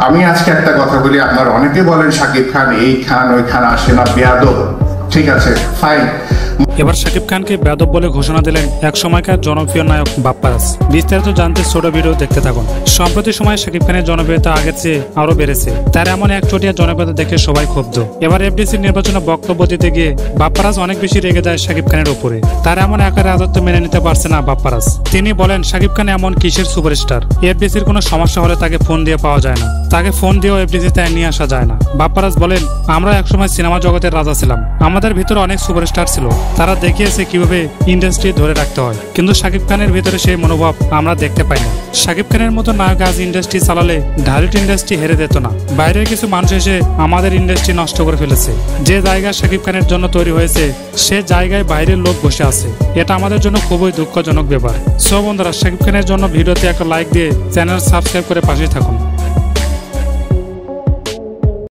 আমি আজকে একটা কথা বলি, আপনার অনেকে বলেন শাকিব খান এই খান ওই খান আসে না, বেয়াদব। ঠিক আছে, ফাইন। এবার শাকিব খানকে বেয়াদব বলে ঘোষণা দিলেন এক সময়কার জনপ্রিয় নায়ক বাপ্পারাজ। বিস্তারিত জানতে ছোট ভিডিও দেখতে থাকুন। সম্প্রতি সময়ে শাকিব খানের জনপ্রিয়তা আগের চেয়ে আরো বেড়েছে। তার এমন এক চটিয়া জনপ্রিয়তা দেখে সবাই ক্ষুব্ধ। এবার এফডিসির নির্বাচনে বক্তব্য দিতে গিয়ে বাপ্পারাজ অনেক বেশি রেগে যায় শাকিব খানের উপরে। তার এমন একা রাজত্ব মেনে নিতে পারছে না বাপ্পারাজ। তিনি বলেন, শাকিব খান এমন কিসের সুপারস্টার, এফডিসির কোনো সমস্যা হলে তাকে ফোন দিয়ে পাওয়া যায় না, তাকে ফোন দিয়েও এফডিসিতে নিয়ে আসা যায় না। বাপ্পারাজ বলেন, আমরা একসময় সিনেমা জগতের রাজা ছিলাম, আমাদের ভিতরে অনেক সুপারস্টার ছিল, তারা দেখিয়েছে কিভাবে ইন্ডাস্ট্রি ধরে রাখতে হয়, কিন্তু শাকিব খানের ভিতরে সেই মনোভাব আমরা দেখতে পাই না। শাকিব খানের মতো নায়ক আজ ইন্ডাস্ট্রি চালালে ঢালিউড ইন্ডাস্ট্রি হেরে যেত না। বাইরের কিছু মানুষ এসে আমাদের ইন্ডাস্ট্রি নষ্ট করে ফেলেছে। যে জায়গা শাকিব খানের জন্য তৈরি হয়েছে সে জায়গায় বাইরের লোক বসে আছে। এটা আমাদের জন্য খুবই দুঃখজনক ব্যাপার। সো বন্ধুরা, শাকিব খানের জন্য ভিডিওতে একটা লাইক দিয়ে চ্যানেল সাবস্ক্রাইব করে পাশেই থাকুন।